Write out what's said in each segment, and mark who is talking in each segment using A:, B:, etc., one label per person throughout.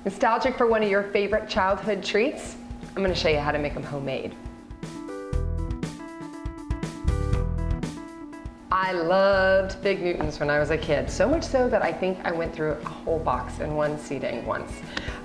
A: Nostalgic for one of your favorite childhood treats? I'm gonna show you how to make them homemade. I loved Fig Newtons when I was a kid, so much so that I think I went through a whole box in one sitting once.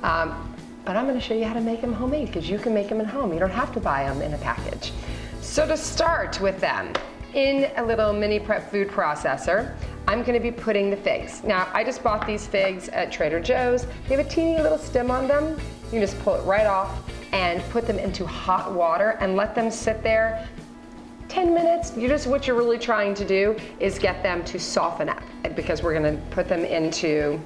A: But I'm gonna show you how to make them homemade, because you can make them at home. You don't have to buy them in a package. So to start with them, in a little mini prep food processor, I'm gonna be putting the figs. Now, I just bought these figs at Trader Joe's. They have a teeny little stem on them. You can just pull it right off and put them into hot water and let them sit there 10 minutes. What you're really trying to do is get them to soften up, because we're gonna put them into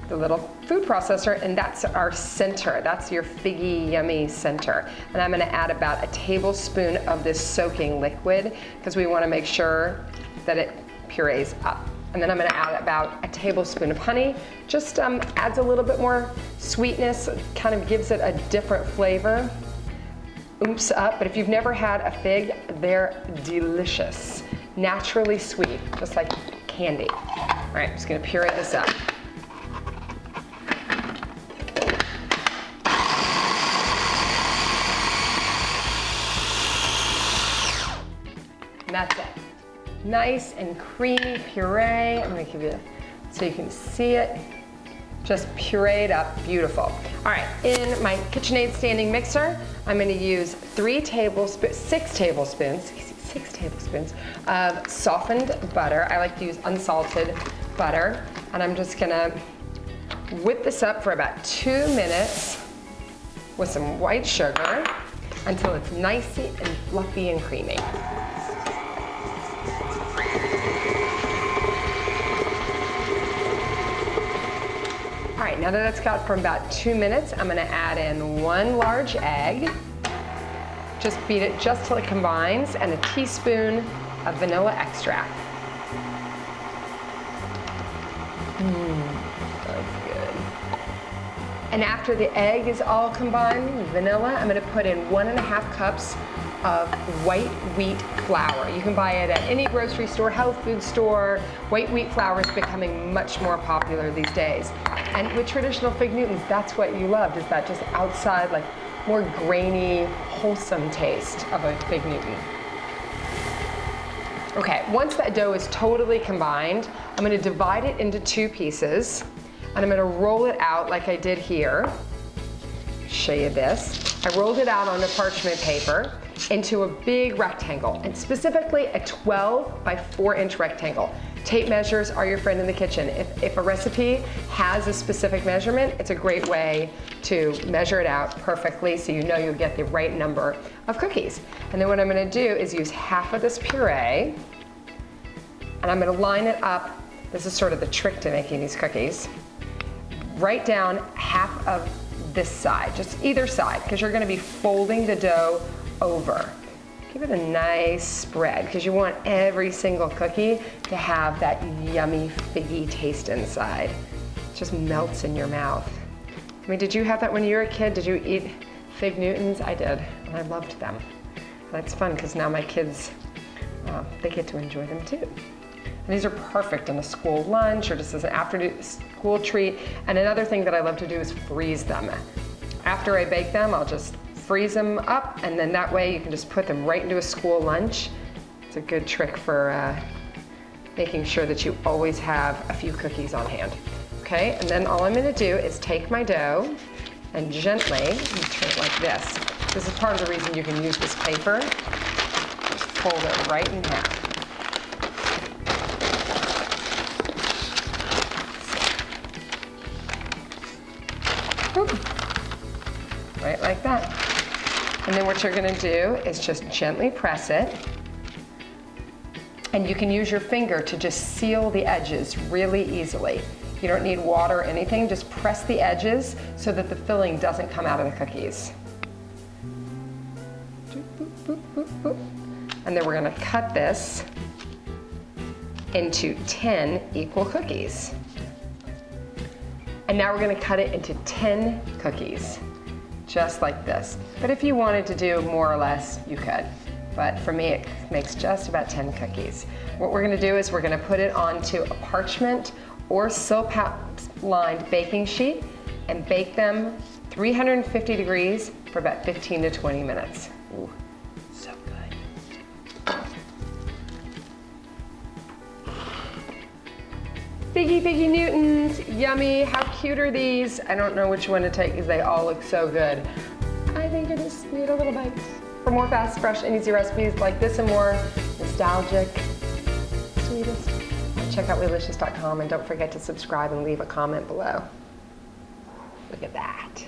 A: the little food processor, and that's our center. That's your figgy, yummy center. And I'm gonna add about a tablespoon of this soaking liquid, because we wanna make sure that it purees up. And then I'm gonna add about a tablespoon of honey. Just adds a little bit more sweetness, kind of gives it a different flavor. Oomph up, but if you've never had a fig, they're delicious. Naturally sweet, just like candy. All right, I'm just gonna puree this up. And that's it. Nice and creamy puree. I'm gonna give you, so you can see it. Just pureed up, beautiful. All right, in my KitchenAid standing mixer, I'm gonna use 6 tablespoons of softened butter. I like to use unsalted butter. And I'm just gonna whip this up for about 2 minutes with some white sugar until it's nice and fluffy and creamy. All right, now that that's got for about 2 minutes, I'm gonna add in 1 large egg. Just beat it just till it combines, and a teaspoon of vanilla extract. That's good. And after the egg is all combined with vanilla, I'm gonna put in 1½ cups of white wheat flour. You can buy it at any grocery store, health food store. White wheat flour is becoming much more popular these days. And with traditional Fig Newtons, that's what you loved, is that just outside, like more grainy, wholesome taste of a Fig Newton. Okay, once that dough is totally combined, I'm gonna divide it into 2 pieces, and I'm gonna roll it out like I did here. Show you this. I rolled it out on a parchment paper into a big rectangle, and specifically a 12 by 4 inch rectangle. Tape measures are your friend in the kitchen. If a recipe has a specific measurement, it's a great way to measure it out perfectly so you know you'll get the right number of cookies. And then what I'm gonna do is use half of this puree, and I'm gonna line it up. This is sort of the trick to making these cookies. Right down half of this side, just either side, because you're gonna be folding the dough over. Give it a nice spread, because you want every single cookie to have that yummy figgy taste inside. It just melts in your mouth. I mean, did you have that when you were a kid? Did you eat Fig Newtons? I did, and I loved them. That's fun, because now my kids, they get to enjoy them too. And these are perfect in a school lunch or just as an after school treat. And another thing that I love to do is freeze them. After I bake them, I'll just freeze them up, and then that way you can just put them right into a school lunch. It's a good trick for making sure that you always have a few cookies on hand. Okay, and then all I'm gonna do is take my dough and gently turn it like this. This is part of the reason you can use this paper. Just fold it right in half. Right like that. And then what you're gonna do is just gently press it. And you can use your finger to just seal the edges really easily. You don't need water or anything, just press the edges so that the filling doesn't come out of the cookies. And then we're gonna cut this into 10 equal cookies. And now we're gonna cut it into 10 cookies, just like this. But if you wanted to do more or less, you could. But for me, it makes just about 10 cookies. What we're gonna do is we're gonna put it onto a parchment or silk lined baking sheet. and bake them 350 degrees for about 15 to 20 minutes. Ooh, so good. Figgy Newtons, yummy. How cute are these? I don't know which one to take because they all look so good. I think I just need a little bite. For more fast, fresh, and easy recipes like this and more nostalgic, sweetest, check out Weelicious.com and don't forget to subscribe and leave a comment below. Look at that.